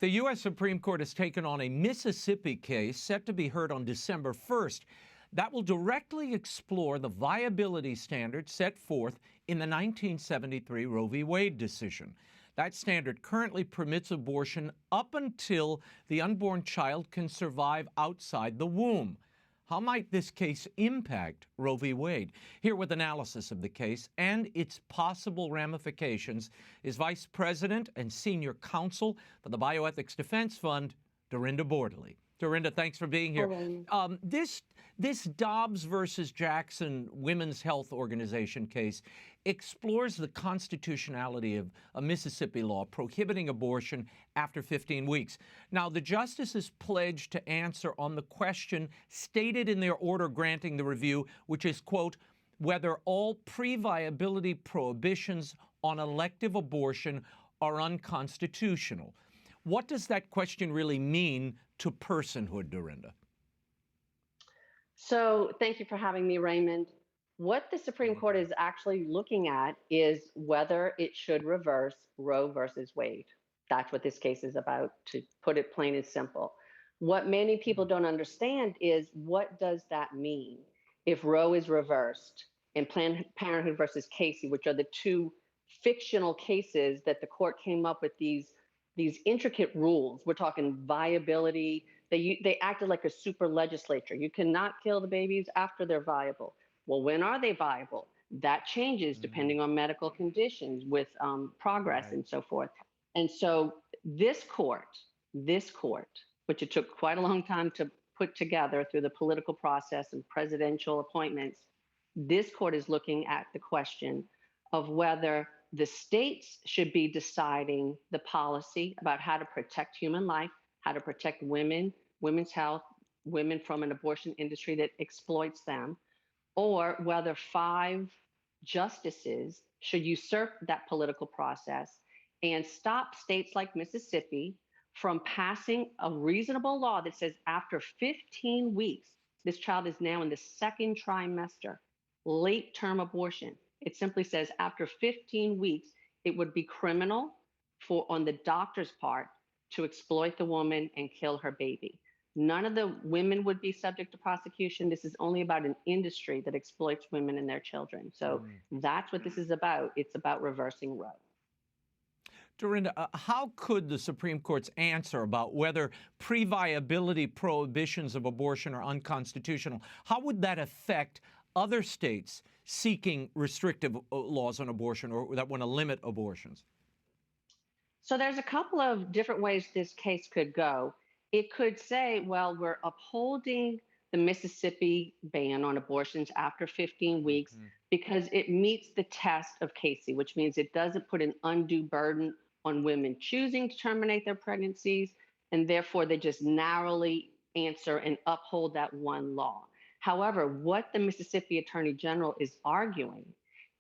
The U.S. Supreme Court has taken on a Mississippi case set to be heard on December 1st that will directly explore the viability standard set forth in the 1973 Roe v. Wade decision. That standard currently permits abortion up until the unborn child can survive outside the womb. How might this case impact Roe v. Wade? Here with analysis of the case and its possible ramifications is Vice President and Senior Counsel for the Bioethics Defense Fund, Dorinda Bordlee. Dorinda, thanks for being here. This Dobbs versus Jackson Women's Health Organization case explores the constitutionality of a Mississippi law prohibiting abortion after 15 weeks. Now, the justices pledged to answer on the question stated in their order granting the review, which is, quote, whether all pre-viability prohibitions on elective abortion are unconstitutional. What does that question really mean to personhood, Dorinda? So thank you for having me, Raymond. What the Supreme Court is actually looking at is whether it should reverse Roe versus Wade. That's what this case is about, to put it plain and simple. What many people don't understand is, what does that mean if Roe is reversed and Planned Parenthood versus Casey, which are the two fictional cases that the court came up with these intricate rules. We're talking viability. They acted like a super legislature. You cannot kill the babies after they're viable. Well, when are they viable? That changes depending on medical conditions with progress and so forth. And so this court, which it took quite a long time to put together through the political process and presidential appointments, this court is looking at the question of whether the states should be deciding the policy about how to protect human life, how to protect women, women's health, women from an abortion industry that exploits them, or whether 5 justices should usurp that political process and stop states like Mississippi from passing a reasonable law that says after 15 weeks, this child is now in the 2nd trimester, late term abortion. It simply says after 15 weeks, it would be criminal on the doctor's part to exploit the woman and kill her baby. None of the women would be subject to prosecution. This is only about an industry that exploits women and their children. So that's what this is about. It's about reversing Roe. Dorinda, how could the Supreme Court's answer about whether pre-viability prohibitions of abortion are unconstitutional, how would that affect other states seeking restrictive laws on abortion or that want to limit abortions? So there's a couple of different ways this case could go. It could say, well, we're upholding the Mississippi ban on abortions after 15 weeks because it meets the test of Casey, which means it doesn't put an undue burden on women choosing to terminate their pregnancies, and therefore they just narrowly answer and uphold that one law. However, what the Mississippi Attorney General is arguing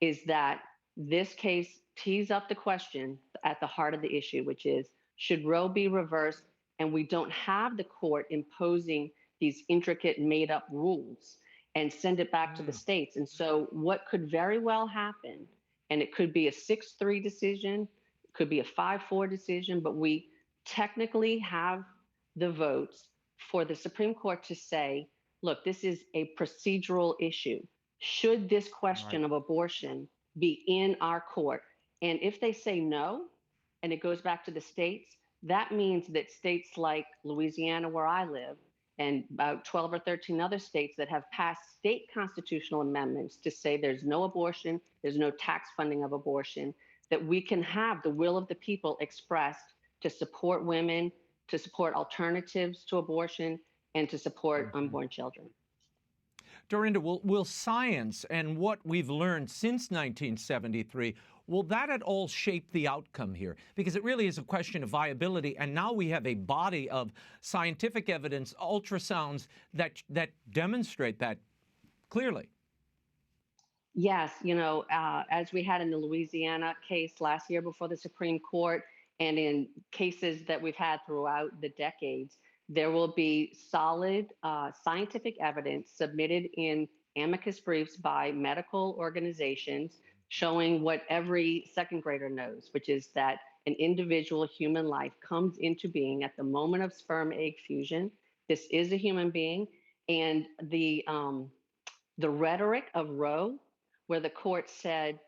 is that this case tees up the question at the heart of the issue, which is, should Roe be reversed and we don't have the court imposing these intricate made-up rules and send it back to the states? And so what could very well happen, and it could be a 6-3 decision, it could be a 5-4 decision, but we technically have the votes for the Supreme Court to say, look, this is a procedural issue. Should this question of abortion be in our court? And if they say no, and it goes back to the states, that means that states like Louisiana, where I live, and about 12 or 13 other states that have passed state constitutional amendments to say there's no abortion, there's no tax funding of abortion, that we can have the will of the people expressed to support women, to support alternatives to abortion, and to support unborn children. Dorinda, will science and what we've learned since 1973, will that at all shape the outcome here? Because it really is a question of viability, and now we have a body of scientific evidence, ultrasounds that demonstrate that clearly. Yes, as we had in the Louisiana case last year before the Supreme Court, and in cases that we've had throughout the decades, there will be solid scientific evidence submitted in amicus briefs by medical organizations showing what every second grader knows, which is that an individual human life comes into being at the moment of sperm egg fusion. This is a human being. And the rhetoric of Roe, where the court said,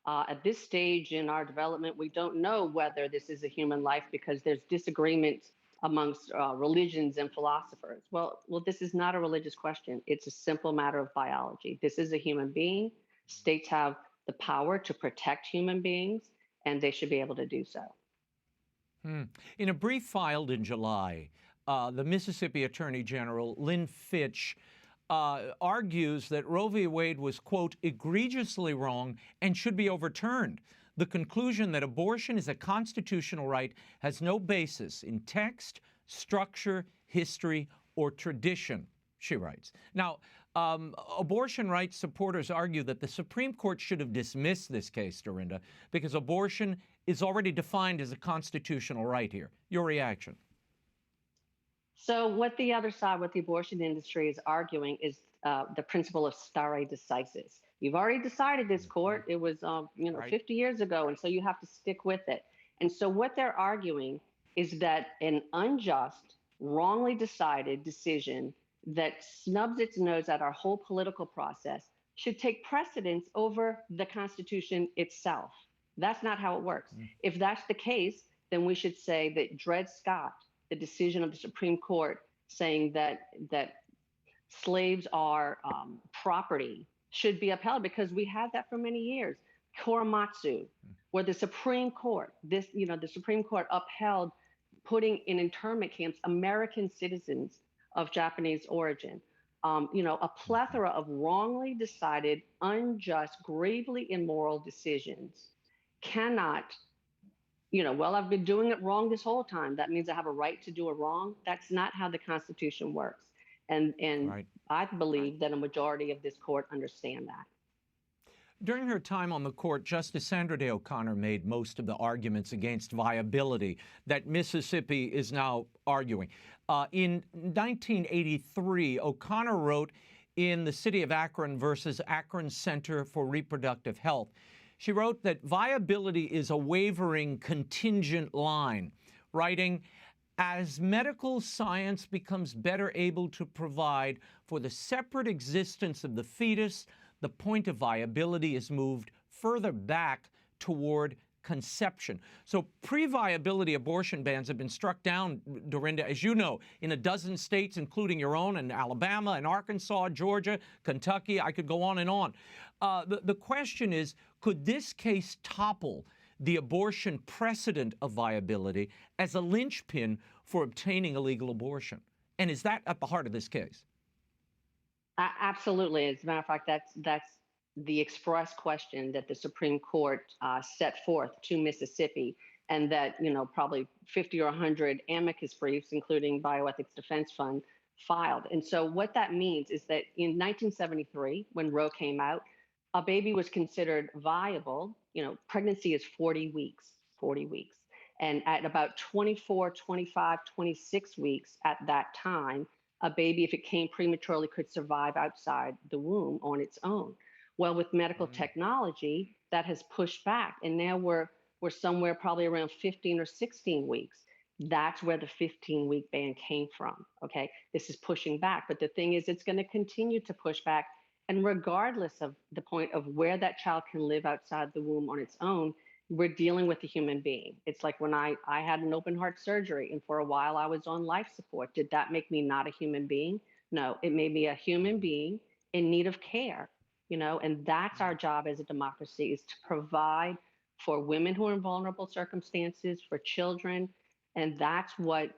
at this stage in our development, we don't know whether this is a human life because there's disagreement amongst religions and philosophers. Well, this is not a religious question. It's a simple matter of biology. This is a human being. States have the power to protect human beings, and they should be able to do so. In a brief filed in July, the Mississippi Attorney General, Lynn Fitch, argues that Roe v. Wade was, quote, egregiously wrong and should be overturned. The conclusion that abortion is a constitutional right has no basis in text, structure, history, or tradition, she writes. Now, abortion rights supporters argue that the Supreme Court should have dismissed this case, Dorinda, because abortion is already defined as a constitutional right here. Your reaction? So what the other side, what the abortion industry is arguing is the principle of stare decisis. You've already decided this, court. It was, right, 50 years ago, and so you have to stick with it. And so what they're arguing is that an unjust, wrongly decided decision that snubs its nose at our whole political process should take precedence over the Constitution itself. That's not how it works. If that's the case, then we should say that Dred Scott, the decision of the Supreme Court saying that slaves are property, should be upheld, because we had that for many years. Korematsu, where the Supreme Court, the Supreme Court upheld putting in internment camps American citizens of Japanese origin. A plethora of wrongly decided, unjust, gravely immoral decisions cannot, I've been doing it wrong this whole time. That means I have a right to do it wrong. That's not how the Constitution works. And right. I believe that a majority of this court understand that. During her time on the court, Justice Sandra Day O'Connor made most of the arguments against viability that Mississippi is now arguing. In 1983, O'Connor wrote in the City of Akron versus Akron Center for Reproductive Health, she wrote that viability is a wavering contingent line, writing, as medical science becomes better able to provide for the separate existence of the fetus, the point of viability is moved further back toward conception. So pre-viability abortion bans have been struck down, Dorinda, as you know, in a dozen states, including your own, and Alabama and Arkansas, Georgia, Kentucky. I could go on and on. The question is, could this case topple the abortion precedent of viability as a linchpin for obtaining a legal abortion? And is that at the heart of this case? Absolutely. As a matter of fact, that's the express question that the Supreme Court set forth to Mississippi, and that, probably 50 or 100 amicus briefs, including Bioethics Defense Fund, filed. And so what that means is that in 1973, when Roe came out, a baby was considered viable. Pregnancy is 40 weeks. And at about 24, 25, 26 weeks at that time, a baby, if it came prematurely, could survive outside the womb on its own. Well, with medical technology, that has pushed back. And now we're somewhere probably around 15 or 16 weeks. That's where the 15-week ban came from, okay? This is pushing back. But the thing is, it's going to continue to push back. And regardless of the point of where that child can live outside the womb on its own, we're dealing with a human being. It's like when I had an open heart surgery, and for a while I was on life support. Did that make me not a human being? No, it made me a human being in need of care, and that's our job as a democracy, is to provide for women who are in vulnerable circumstances, for children. And that's what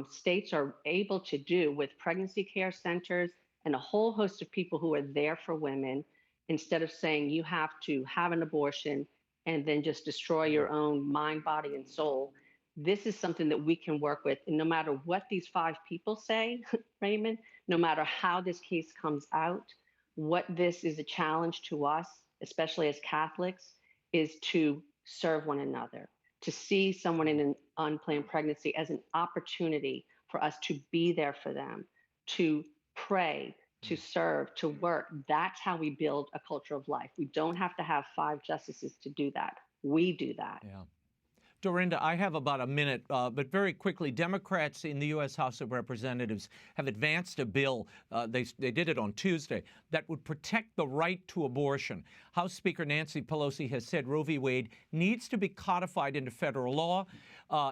states are able to do with pregnancy care centers and a whole host of people who are there for women, instead of saying you have to have an abortion and then just destroy your own mind, body, and soul. This is something that we can work with. And no matter what these 5 people say, Raymond, no matter how this case comes out, what this is a challenge to us, especially as Catholics, is to serve one another, to see someone in an unplanned pregnancy as an opportunity for us to be there for them, to pray, to serve, to work. That's how we build a culture of life. We don't have to have 5 justices to do that. We do that. Yeah. Dorinda, I have about a minute, but very quickly, Democrats in the U.S. House of Representatives have advanced a bill, they did it on Tuesday, that would protect the right to abortion. House Speaker Nancy Pelosi has said Roe v. Wade needs to be codified into federal law.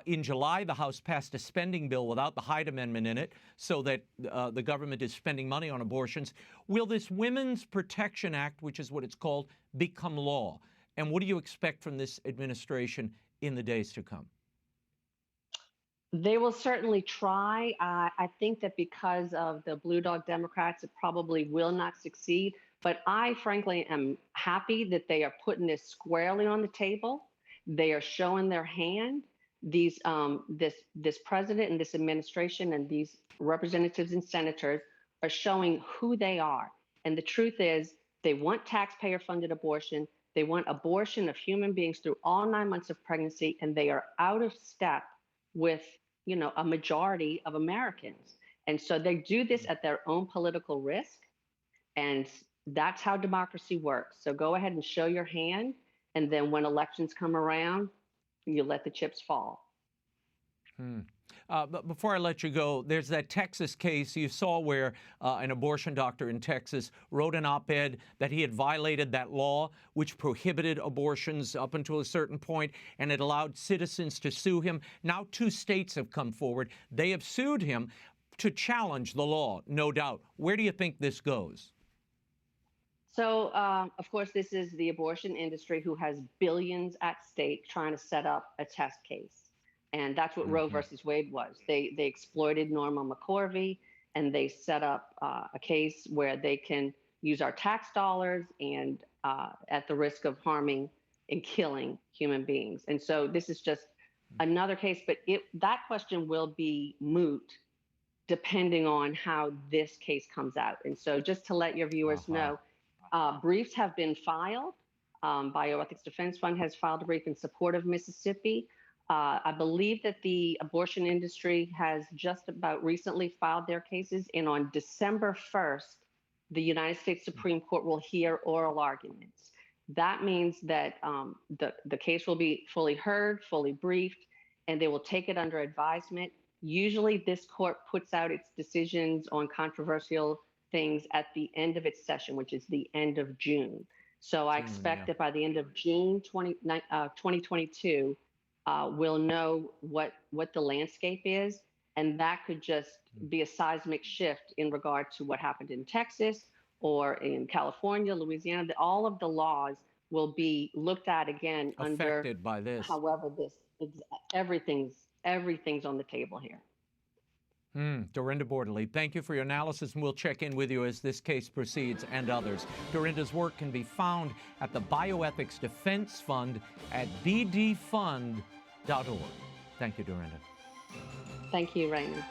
In July, the House passed a spending bill without the Hyde Amendment in it so that the government is spending money on abortions. Will this Women's Protection Act, which is what it's called, become law? And what do you expect from this administration in the days to come? They will certainly try. I think that because of the Blue Dog Democrats, it probably will not succeed. But I frankly am happy that they are putting this squarely on the table. They are showing their hand. These, this president and this administration and these representatives and senators are showing who they are. And the truth is, they want taxpayer-funded abortion. They want abortion of human beings through all 9 months of pregnancy, and they are out of step with, you know, a majority of Americans. And so they do this at their own political risk, and that's how democracy works. So go ahead and show your hand, and then when elections come around, you let the chips fall. But before I let you go, there's that Texas case you saw where an abortion doctor in Texas wrote an op-ed that he had violated that law, which prohibited abortions up until a certain point, and it allowed citizens to sue him. Now 2 states have come forward. They have sued him to challenge the law, no doubt. Where do you think this goes? So, of course, this is the abortion industry who has billions at stake trying to set up a test case. And that's what Roe versus Wade was. They exploited Norma McCorvey, and they set up a case where they can use our tax dollars and at the risk of harming and killing human beings. And so this is just another case, but that question will be moot depending on how this case comes out. And so just to let your viewers know, briefs have been filed. Bioethics Defense Fund has filed a brief in support of Mississippi. I believe that the abortion industry has just about recently filed their cases, and on December 1st, the United States Supreme Court will hear oral arguments. That means that the case will be fully heard, fully briefed, and they will take it under advisement. Usually this court puts out its decisions on controversial things at the end of its session, which is the end of June. So I expect that by the end of June 2022, we'll know what the landscape is, and that could just be a seismic shift in regard to what happened in Texas or in California, Louisiana. All of the laws will be looked at again affected by this. However, everything's on the table here. Dorinda Bordlee, thank you for your analysis, and we'll check in with you as this case proceeds and others. Dorinda's work can be found at the Bioethics Defense Fund at bdfund.org. Thank you, Dorinda. Thank you, Raymond.